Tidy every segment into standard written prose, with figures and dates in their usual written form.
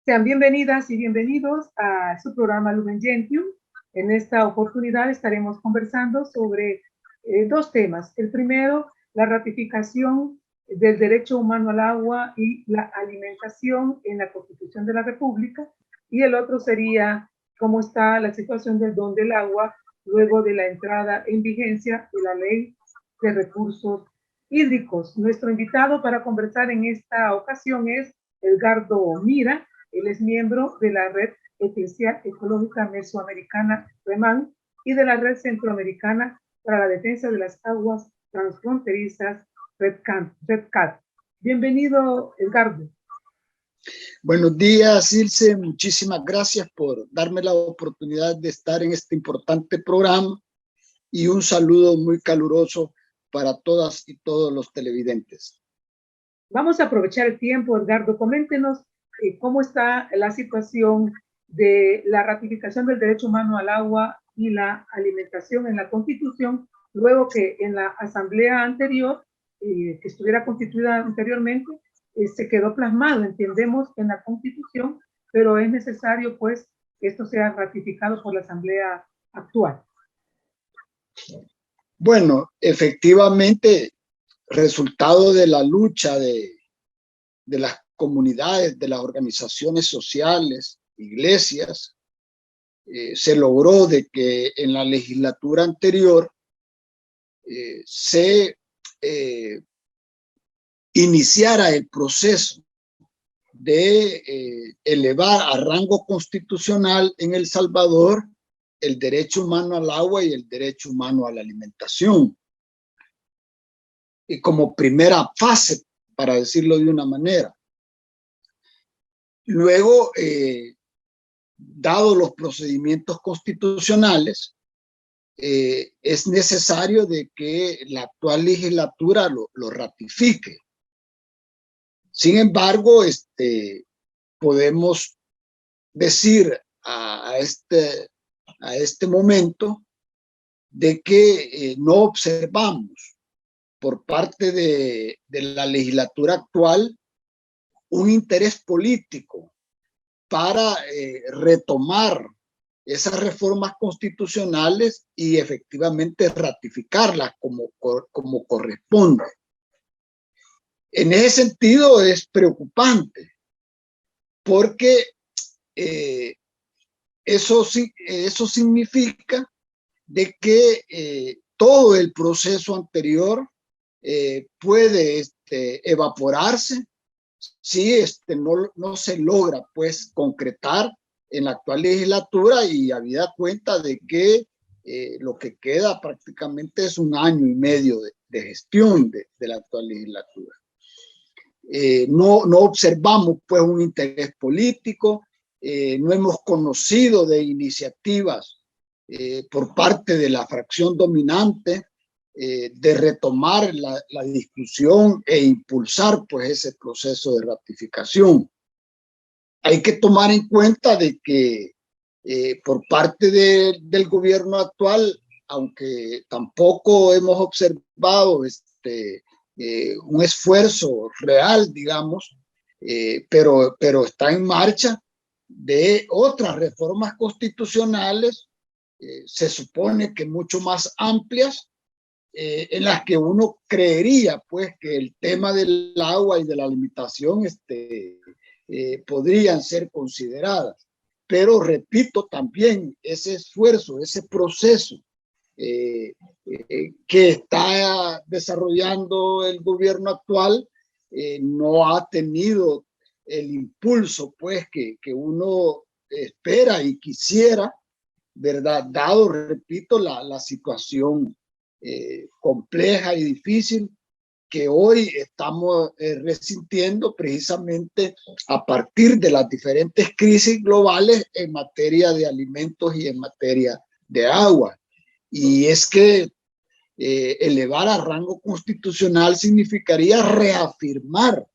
Sean bienvenidas y bienvenidos a su programa Lumen Gentium. En esta oportunidad estaremos conversando sobre dos temas. El primero, la ratificación del derecho humano al agua y la alimentación en la Constitución de la República. Y el otro sería cómo está la situación del don del agua luego de la entrada en vigencia de la Ley de Recursos Hídricos. Nuestro invitado para conversar en esta ocasión es Edgardo Mira. Él es miembro de la Red Eclesial Ecológica Mesoamericana, REMAN, y de la Red Centroamericana para la Defensa de las Aguas Transfronterizas, REDCAT. Bienvenido, Edgardo. Buenos días, Ilse. Muchísimas gracias por darme la oportunidad de estar en este importante programa y un saludo muy caluroso para todas y todos los televidentes. Vamos a aprovechar el tiempo, Edgardo. Coméntenos cómo está la situación de la ratificación del derecho humano al agua y la alimentación en la Constitución, luego que en la asamblea anterior, que estuviera constituida anteriormente, se quedó plasmado, entendemos, en la Constitución, pero es necesario, pues, que esto sea ratificado por la asamblea actual. Bueno, efectivamente, resultado de la lucha de las comunidades, de las organizaciones sociales, iglesias, se logró de que en la legislatura anterior se iniciara el proceso de elevar a rango constitucional en El Salvador el derecho humano al agua y el derecho humano a la alimentación. Y como primera fase, para decirlo de una manera. Luego, dado los procedimientos constitucionales, es necesario de que la actual legislatura lo ratifique. Sin embargo, podemos decir a este momento de que no observamos por parte de la legislatura actual un interés político para retomar esas reformas constitucionales y efectivamente ratificarlas como corresponde. En ese sentido es preocupante porque eso significa de que todo el proceso anterior puede evaporarse si no se logra pues concretar en la actual legislatura, y habida cuenta de que lo que queda prácticamente es 1 año y medio de gestión de la actual legislatura. No observamos pues un interés político, no hemos conocido de iniciativas por parte de la fracción dominante de retomar la discusión e impulsar pues ese proceso de ratificación. Hay que tomar en cuenta de que por parte del gobierno actual, aunque tampoco hemos observado un esfuerzo real, digamos, pero está en marcha de otras reformas constitucionales, se supone que mucho más amplias, en las que uno creería pues que el tema del agua y de la alimentación podrían ser consideradas. Pero repito también, ese esfuerzo, ese proceso que está desarrollando el gobierno actual no ha tenido el impulso pues que uno espera y quisiera, ¿verdad? Dado, repito, la situación compleja y difícil que hoy estamos resintiendo precisamente a partir de las diferentes crisis globales en materia de alimentos y en materia de agua. Y es que elevar a rango constitucional significaría reafirmar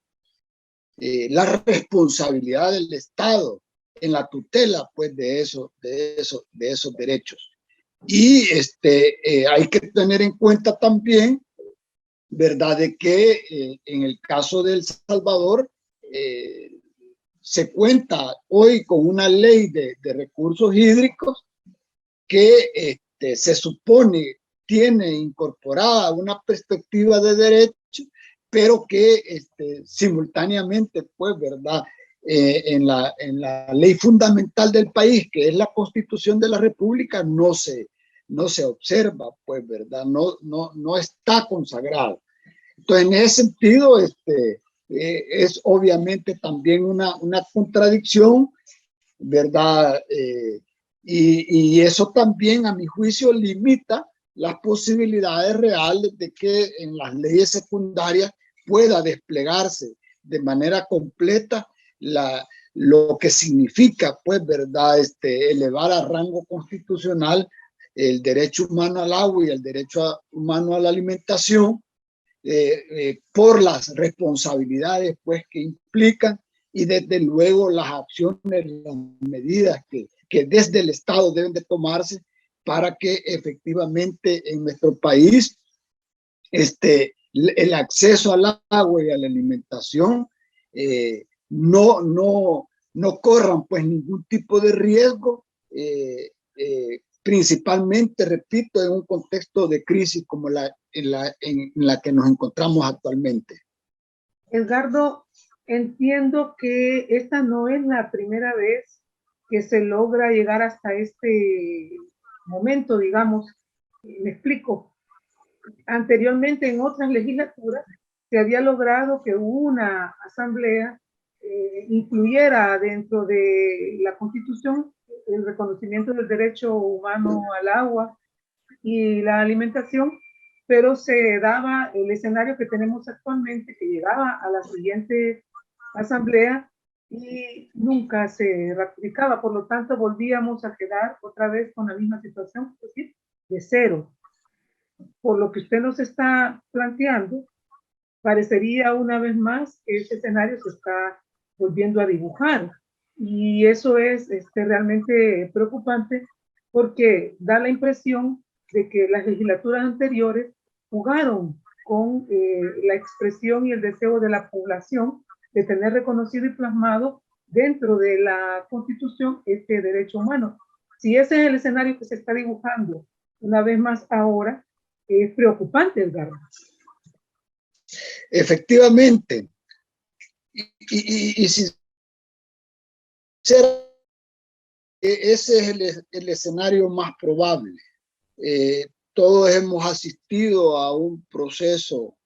la responsabilidad del Estado en la tutela pues de esos derechos. Y hay que tener en cuenta también, ¿verdad?, de que en el caso de El Salvador se cuenta hoy con una ley de recursos hídricos que se supone tiene incorporada una perspectiva de derecho, pero que simultáneamente, pues, ¿verdad? En la ley fundamental del país, que es la Constitución de la República, no se observa, pues, ¿verdad? No está consagrado. Entonces, en ese sentido, es obviamente también una contradicción, ¿verdad? Y eso también, a mi juicio, limita las posibilidades reales de que en las leyes secundarias pueda desplegarse de manera completa lo que significa, pues, ¿verdad? Elevar a rango constitucional el derecho humano al agua y el derecho humano a la alimentación, por las responsabilidades, pues, que implican, y desde luego las acciones, las medidas que desde el Estado deben de tomarse para que efectivamente en nuestro país el acceso al agua y a la alimentación no corran, pues, ningún tipo de riesgo, principalmente, repito, en un contexto de crisis como en la que nos encontramos actualmente. Edgardo, entiendo que esta no es la primera vez que se logra llegar hasta este momento, digamos. Me explico. Anteriormente, en otras legislaturas, se había logrado que una asamblea incluyera dentro de la Constitución el reconocimiento del derecho humano al agua y la alimentación, pero se daba el escenario que tenemos actualmente, que llegaba a la siguiente asamblea y nunca se ratificaba. Por lo tanto, volvíamos a quedar otra vez con la misma situación, es decir, de cero. Por lo que usted nos está planteando, parecería una vez más que ese escenario se está volviendo a dibujar. Y eso es realmente preocupante porque da la impresión de que las legislaturas anteriores jugaron con la expresión y el deseo de la población de tener reconocido y plasmado dentro de la Constitución este derecho humano. Si ese es el escenario que se está dibujando una vez más ahora, es preocupante, Edgardo. Efectivamente, y sinceramente, ese es el escenario más probable. Todos hemos asistido a un proceso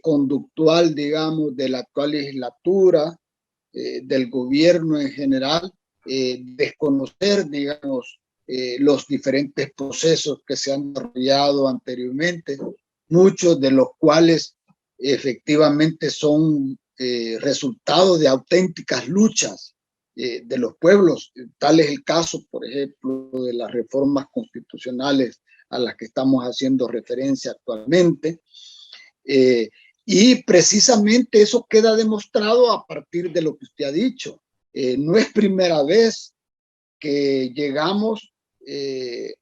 conductual, digamos, de la actual legislatura, del gobierno en general, desconocer, digamos, los diferentes procesos que se han desarrollado anteriormente, muchos de los cuales efectivamente son resultado de auténticas luchas de los pueblos. Tal es el caso, por ejemplo, de las reformas constitucionales a las que estamos haciendo referencia actualmente. Y precisamente eso queda demostrado a partir de lo que usted ha dicho. No es primera vez que llegamos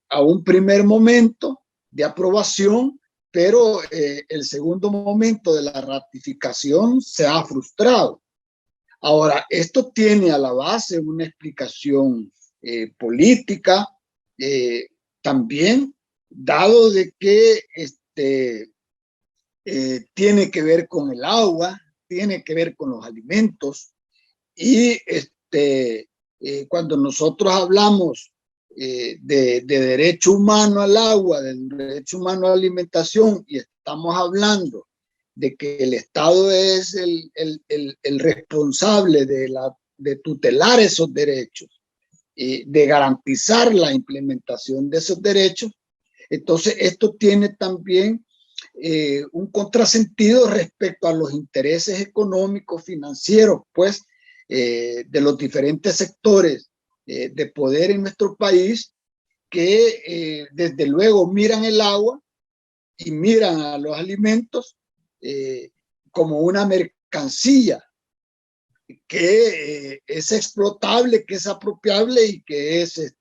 a un primer momento de aprobación, pero el segundo momento de la ratificación se ha frustrado. Ahora, esto tiene a la base una explicación política, también, dado de que tiene que ver con el agua, tiene que ver con los alimentos, y cuando nosotros hablamos de derecho humano al agua, de derecho humano a la alimentación, y estamos hablando de que el Estado es el responsable de tutelar esos derechos y de garantizar la implementación de esos derechos, entonces esto tiene también un contrasentido respecto a los intereses económicos, financieros, pues, de los diferentes sectores de poder en nuestro país, que desde luego miran el agua y miran a los alimentos como una mercancía que es explotable, que es apropiable y que es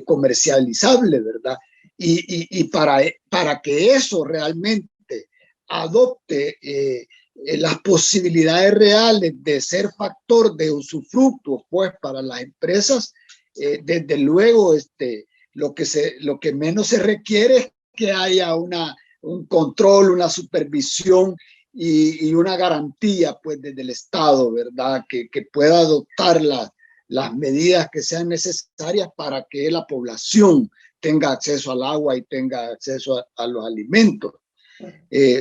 comercializable, ¿verdad? Y para que eso realmente adopte las posibilidades reales de ser factor de usufructo, pues, para las empresas, desde luego, lo que menos se requiere es que haya un control, una supervisión y una garantía, pues, desde el Estado, ¿verdad? Que pueda adoptar las medidas que sean necesarias para que la población tenga acceso al agua y tenga acceso a los alimentos.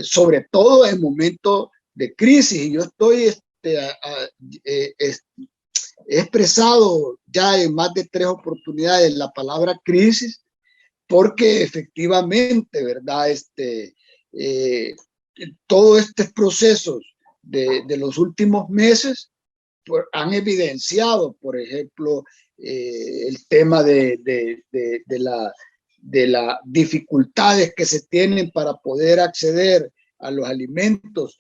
Sobre todo en momentos de crisis. Y yo estoy, he expresado ya en más de 3 oportunidades la palabra crisis, porque efectivamente, ¿verdad? Todos estos procesos de los últimos meses pues, han evidenciado, por ejemplo, el tema de las dificultades que se tienen para poder acceder a los alimentos,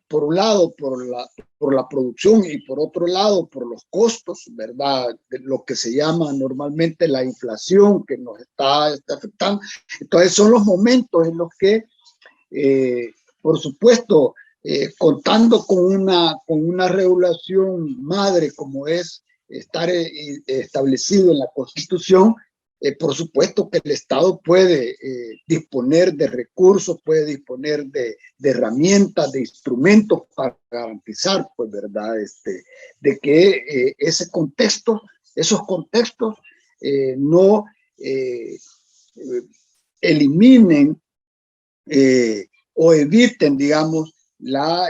por un lado por la producción y por otro lado por los costos, ¿verdad? De lo que se llama normalmente la inflación que nos está afectando. Entonces son los momentos en los que, por supuesto, contando con una regulación madre como es estar establecido en la Constitución, por supuesto que el Estado puede disponer de recursos, puede disponer de herramientas, de instrumentos para garantizar, pues, ¿verdad? De que esos contextos no eliminen o eviten, digamos, la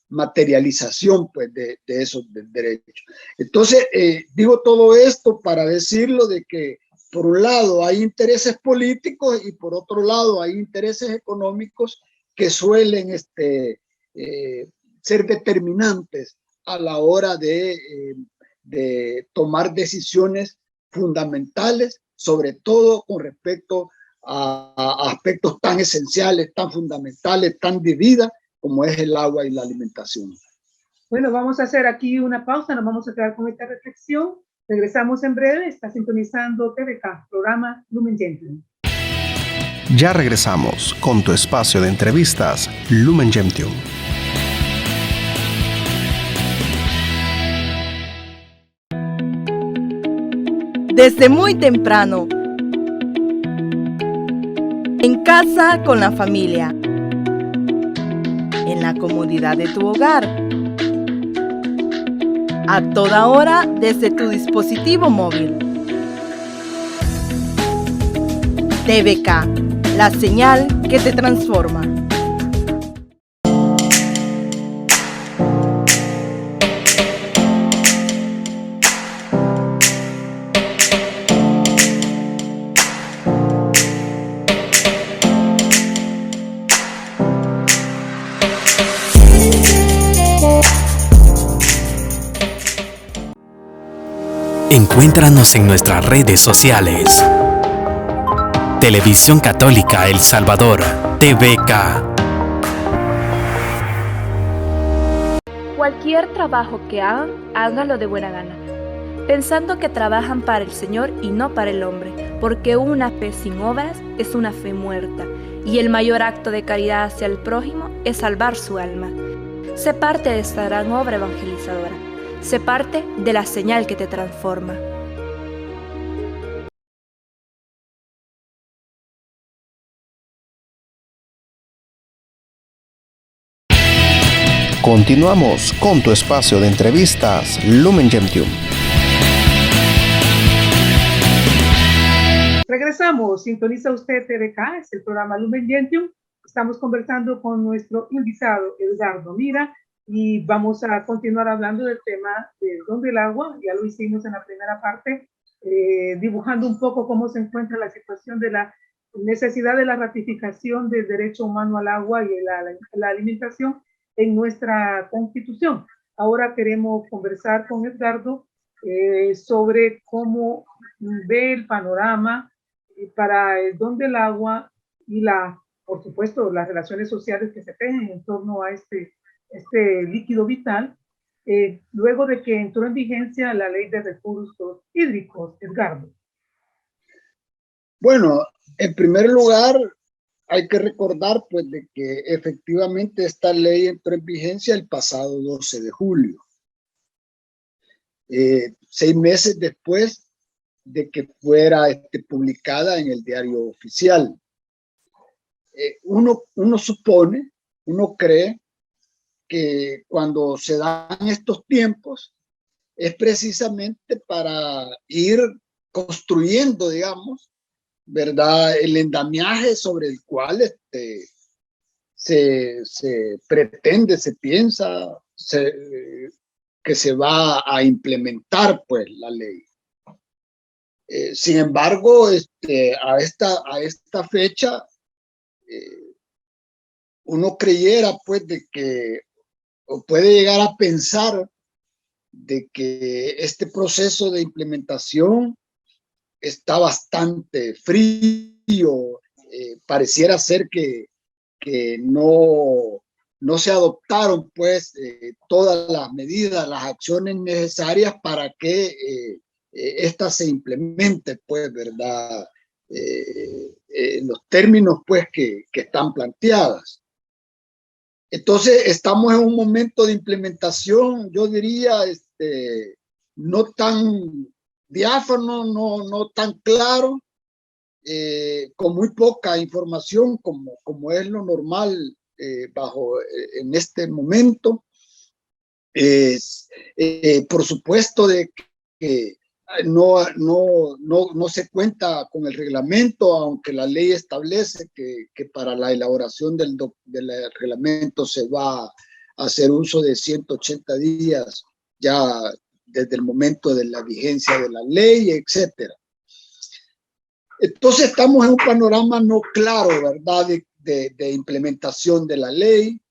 materialización, pues, de esos derechos. Entonces, digo todo esto para decirlo de que por un lado hay intereses políticos y por otro lado hay intereses económicos que suelen ser determinantes a la hora de tomar decisiones fundamentales, sobre todo con respecto a aspectos tan esenciales, tan fundamentales, tan de vida como es el agua y la alimentación. Bueno, vamos a hacer aquí una pausa, nos vamos a quedar con esta reflexión. Regresamos en breve, está sintonizando TVK, programa Lumen Gentium. Ya regresamos con tu espacio de entrevistas Lumen Gentium. Desde muy temprano, en casa con la familia, en la comodidad de tu hogar, a toda hora desde tu dispositivo móvil. TVK, la señal que te transforma. Encuéntranos en nuestras redes sociales. Televisión Católica El Salvador, TVK. Cualquier trabajo que hagan, háganlo de buena gana, pensando que trabajan para el Señor y no para el hombre, porque una fe sin obras es una fe muerta, y el mayor acto de caridad hacia el prójimo es salvar su alma. Sé parte de esta gran obra evangelizadora. Sé parte de la señal que te transforma. Continuamos con tu espacio de entrevistas Lumen Gentium. Regresamos, sintoniza usted TVK, es el programa Lumen Gentium. Estamos conversando con nuestro invitado Edgardo Mira y vamos a continuar hablando del tema del don del agua. Ya lo hicimos en la primera parte, dibujando un poco cómo se encuentra la situación de la necesidad de la ratificación del derecho humano al agua y la alimentación en nuestra Constitución. Ahora queremos conversar con Edgardo sobre cómo ve el panorama para el don del agua y por supuesto, las relaciones sociales que se tejen en torno a este líquido vital, luego de que entró en vigencia la Ley de Recursos Hídricos. Edgardo. Bueno, en primer lugar, hay que recordar pues de que efectivamente esta ley entró en vigencia el pasado 12 de julio. 6 meses después de que fuera publicada en el diario oficial. Uno supone, uno cree que cuando se dan estos tiempos es precisamente para ir construyendo, digamos, ¿verdad?, el andamiaje sobre el cual se pretende, se piensa que se va a implementar pues la ley. Sin embargo, a esta fecha, uno creyera pues de que, o puede llegar a pensar de que este proceso de implementación está bastante frío. Pareciera ser que no se adoptaron pues todas las medidas, las acciones necesarias para que esta se implemente pues, ¿verdad? En los términos pues que están planteadas. Entonces estamos en un momento de implementación, yo diría, no tan diáfano, no tan claro, con muy poca información como es lo normal en este momento. Por supuesto de que no se cuenta con el reglamento, aunque la ley establece que para la elaboración del reglamento se va a hacer uso de 180 días ya desde el momento de la vigencia de la ley, etcétera. Entonces estamos en un panorama no claro, ¿verdad?, de implementación de la ley.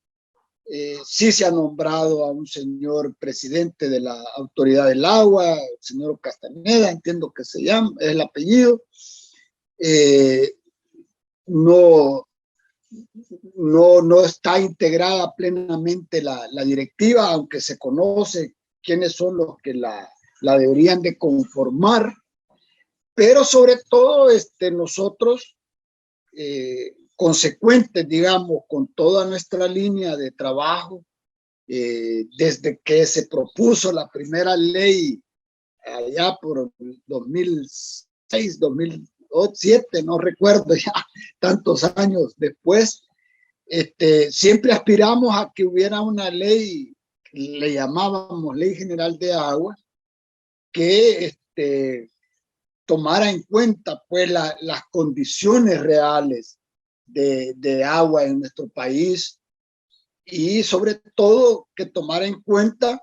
Sí se ha nombrado a un señor presidente de la Autoridad del Agua, el señor Castañeda, entiendo que se llama, es el apellido. No está integrada plenamente la directiva, aunque se conoce quiénes son los que la deberían de conformar. Pero sobre todo nosotros, consecuentes, digamos, con toda nuestra línea de trabajo, desde que se propuso la primera ley allá por 2006, 2007, no recuerdo ya, tantos años después, siempre aspiramos a que hubiera una ley, le llamábamos Ley General de Agua, que tomara en cuenta pues las condiciones reales de agua en nuestro país, y sobre todo que tomara en cuenta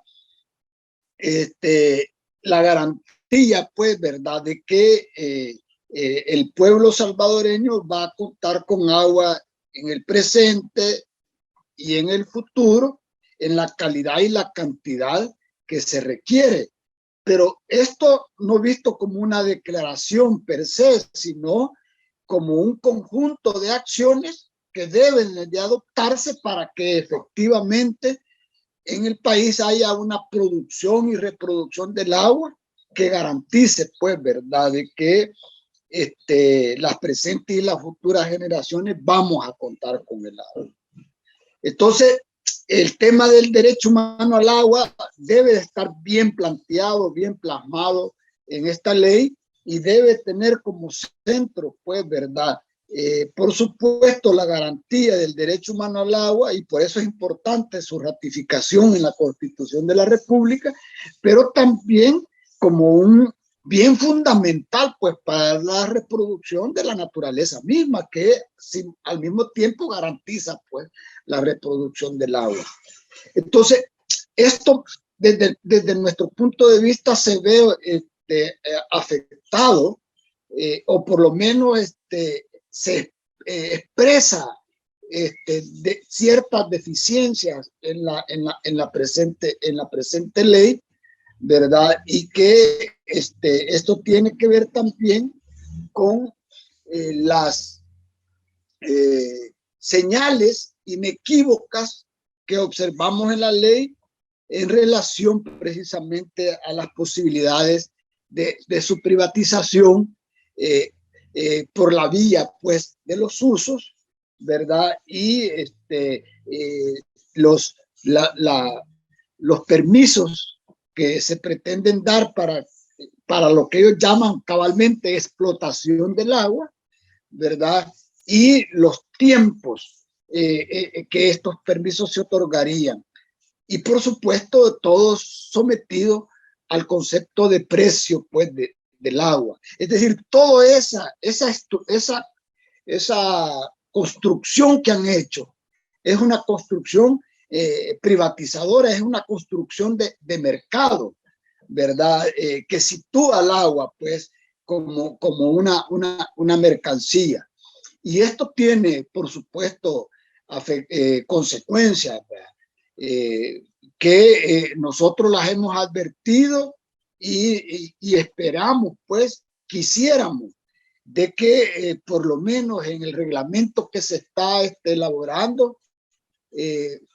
la garantía pues, ¿verdad?, de que el pueblo salvadoreño va a contar con agua en el presente y en el futuro en la calidad y la cantidad que se requiere. Pero esto no visto como una declaración per se, sino como un conjunto de acciones que deben de adoptarse para que efectivamente en el país haya una producción y reproducción del agua que garantice, pues, ¿verdad?, de que las presentes y las futuras generaciones vamos a contar con el agua. Entonces, el tema del derecho humano al agua debe estar bien planteado, bien plasmado en esta ley, y debe tener como centro, pues, ¿verdad?, por supuesto, la garantía del derecho humano al agua, y por eso es importante su ratificación en la Constitución de la República, pero también como un bien fundamental, pues, para la reproducción de la naturaleza misma, que al mismo tiempo garantiza, pues, la reproducción del agua. Entonces, esto desde nuestro punto de vista se ve afectado, o por lo menos se expresa de ciertas deficiencias en la presente ley, ¿verdad? Y que esto tiene que ver también con las señales inequívocas que observamos en la ley en relación precisamente a las posibilidades de su privatización por la vía, pues, de los usos, ¿verdad? Y los, los permisos que se pretenden dar para lo que ellos llaman cabalmente explotación del agua, ¿verdad? Y los tiempos que estos permisos se otorgarían. Y por supuesto, todo sometido al concepto de precio, pues, del agua. Es decir, toda esa construcción que han hecho es una construcción privatizadora, es una construcción de mercado, ¿verdad? Que sitúa al agua, pues, como una mercancía. Y esto tiene, por supuesto, consecuencias, que nosotros las hemos advertido y esperamos, pues, quisiéramos de que por lo menos en el reglamento que se está elaborando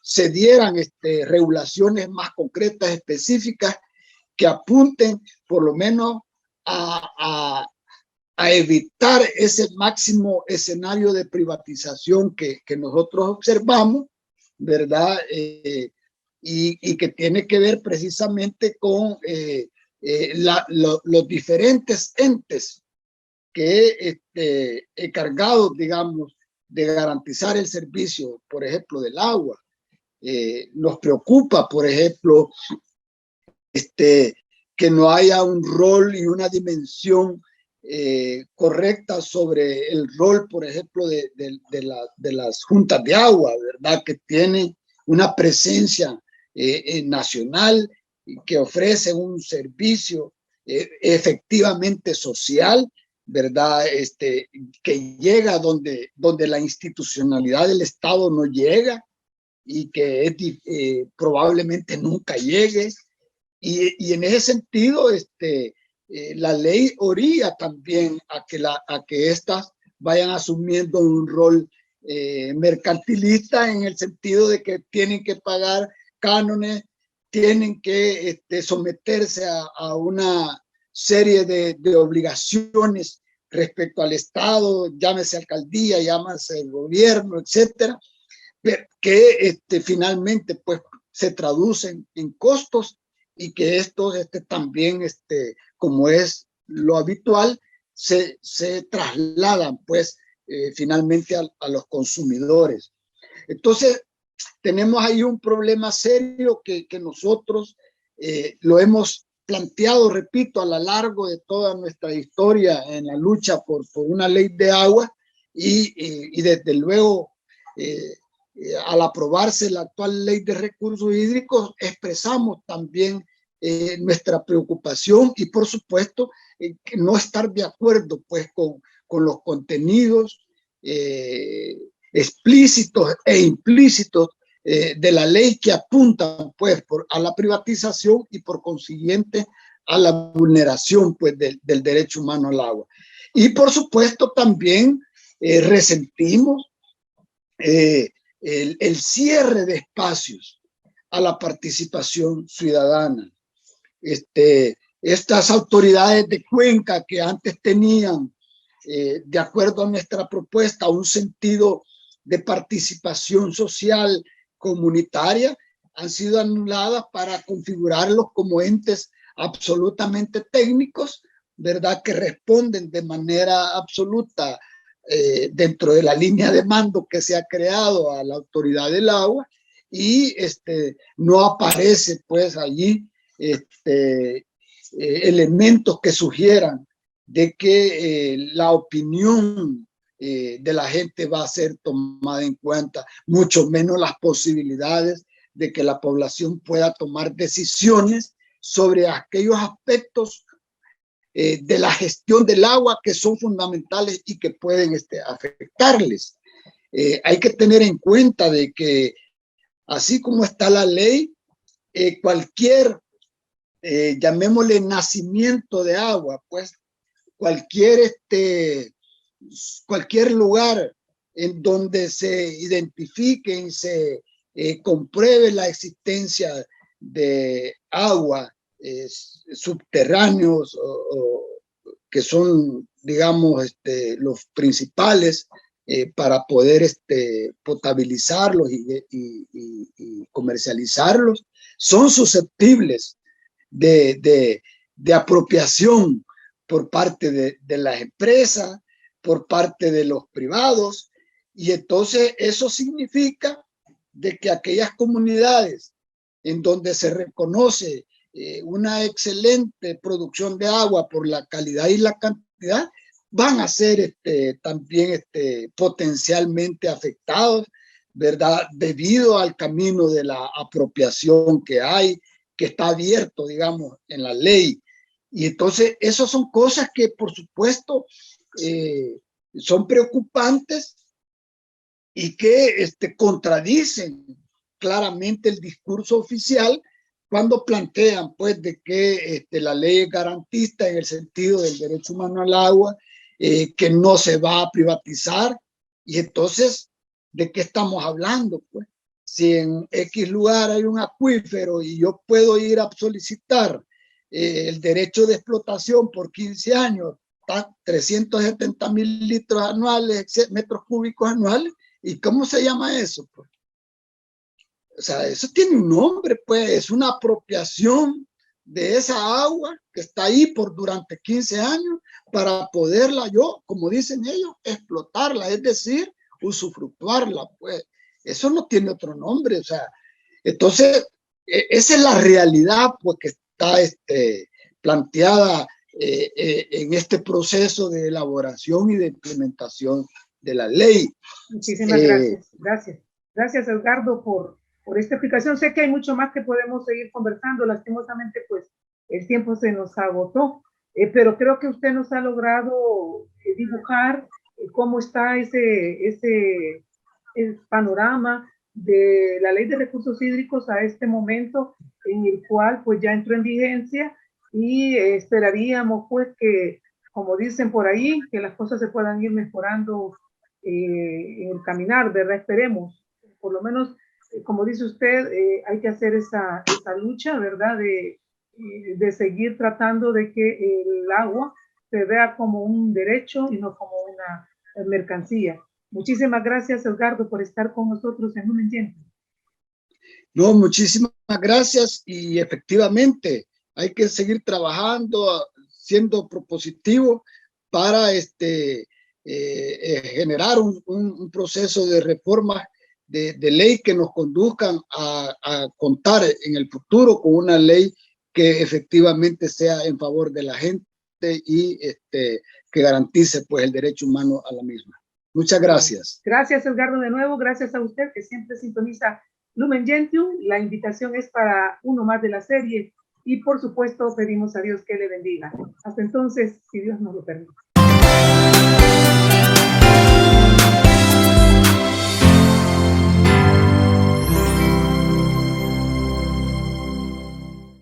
se dieran regulaciones más concretas, específicas, que apunten por lo menos a evitar ese máximo escenario de privatización que nosotros observamos, ¿verdad? Y que tiene que ver precisamente con los diferentes entes que encargados, digamos, de garantizar el servicio, por ejemplo, del agua. Nos preocupa, por ejemplo, que no haya un rol y una dimensión correcta sobre el rol, por ejemplo, de las juntas de agua, ¿verdad? Que tienen una presencia nacional y que ofrece un servicio efectivamente social, ¿verdad? Que llega donde la institucionalidad del Estado no llega y que probablemente nunca llegue. Y en ese sentido, la ley orilla también a que estas vayan asumiendo un rol mercantilista, en el sentido de que tienen que pagar cánones, tienen que someterse a una serie de obligaciones respecto al Estado, llámese alcaldía, llámese el gobierno, etcétera, que finalmente pues se traducen en costos y que estos también, como es lo habitual, se trasladan pues finalmente a los consumidores. Entonces, tenemos ahí un problema serio que nosotros lo hemos planteado, repito, a lo largo de toda nuestra historia en la lucha por una ley de agua y desde luego al aprobarse la actual ley de recursos hídricos expresamos también nuestra preocupación y por supuesto que no estar de acuerdo pues con los contenidos explícitos e implícitos de la ley que apuntan pues a la privatización y por consiguiente a la vulneración pues del derecho humano al agua. Y por supuesto también resentimos el cierre de espacios a la participación ciudadana. Estas autoridades de Cuenca que antes tenían, de acuerdo a nuestra propuesta, un sentido de participación social comunitaria, han sido anuladas para configurarlos como entes absolutamente técnicos, ¿verdad? Que responden de manera absoluta dentro de la línea de mando que se ha creado a la autoridad del agua y no aparece pues allí elementos que sugieran de que la opinión de la gente va a ser tomada en cuenta, mucho menos las posibilidades de que la población pueda tomar decisiones sobre aquellos aspectos de la gestión del agua que son fundamentales y que pueden afectarles. Hay que tener en cuenta de que así como está la ley, cualquier, llamémosle nacimiento de agua, pues cualquier lugar en donde se identifique y se compruebe la existencia de agua subterráneos que son, digamos, los principales para poder potabilizarlos y comercializarlos, son susceptibles de apropiación por parte de las empresas, por parte de los privados, y entonces eso significa de que aquellas comunidades en donde se reconoce una excelente producción de agua por la calidad y la cantidad, van a ser también potencialmente afectados, ¿verdad? Debido al camino de la apropiación que hay, que está abierto, digamos, en la ley. Y entonces, esas son cosas que, por supuesto, son preocupantes y que contradicen claramente el discurso oficial cuando plantean, pues, de que la ley es garantista en el sentido del derecho humano al agua, que no se va a privatizar. Y entonces, ¿de qué estamos hablando? Pues, si en X lugar hay un acuífero y yo puedo ir a solicitar el derecho de explotación por 15 años, 370,000 litros anuales, metros cúbicos anuales, ¿y cómo se llama eso? Pues? O sea, eso tiene un nombre, pues, es una apropiación de esa agua que está ahí durante 15 años para poderla yo, como dicen ellos, explotarla, es decir, usufructuarla, pues. Eso no tiene otro nombre, o sea, entonces, esa es la realidad, pues, que está planteada en este proceso de elaboración y de implementación de la ley. Muchísimas gracias. Gracias, Edgardo, por esta explicación. Sé que hay mucho más que podemos seguir conversando. Lastimosamente, pues, el tiempo se nos agotó, pero creo que usted nos ha logrado dibujar cómo está ese panorama de la Ley de Recursos Hídricos a este momento, en el cual pues ya entró en vigencia, y esperaríamos pues que, como dicen por ahí, que las cosas se puedan ir mejorando en el caminar, ¿verdad? Esperemos, por lo menos, como dice usted, hay que hacer esa lucha, ¿verdad? De seguir tratando de que el agua se vea como un derecho y no como una mercancía. Muchísimas gracias, Edgardo, por estar con nosotros en Lumen Gentium. No, muchísimas gracias, y efectivamente hay que seguir trabajando, siendo propositivo para generar un proceso de reforma de ley que nos conduzcan a contar en el futuro con una ley que efectivamente sea en favor de la gente y que garantice, pues, el derecho humano a la misma. Muchas gracias. Gracias, Edgardo, de nuevo. Gracias a usted que siempre sintoniza Lumen Gentium. La invitación es para uno más de la serie y, por supuesto, pedimos a Dios que le bendiga. Hasta entonces, si Dios nos lo permite.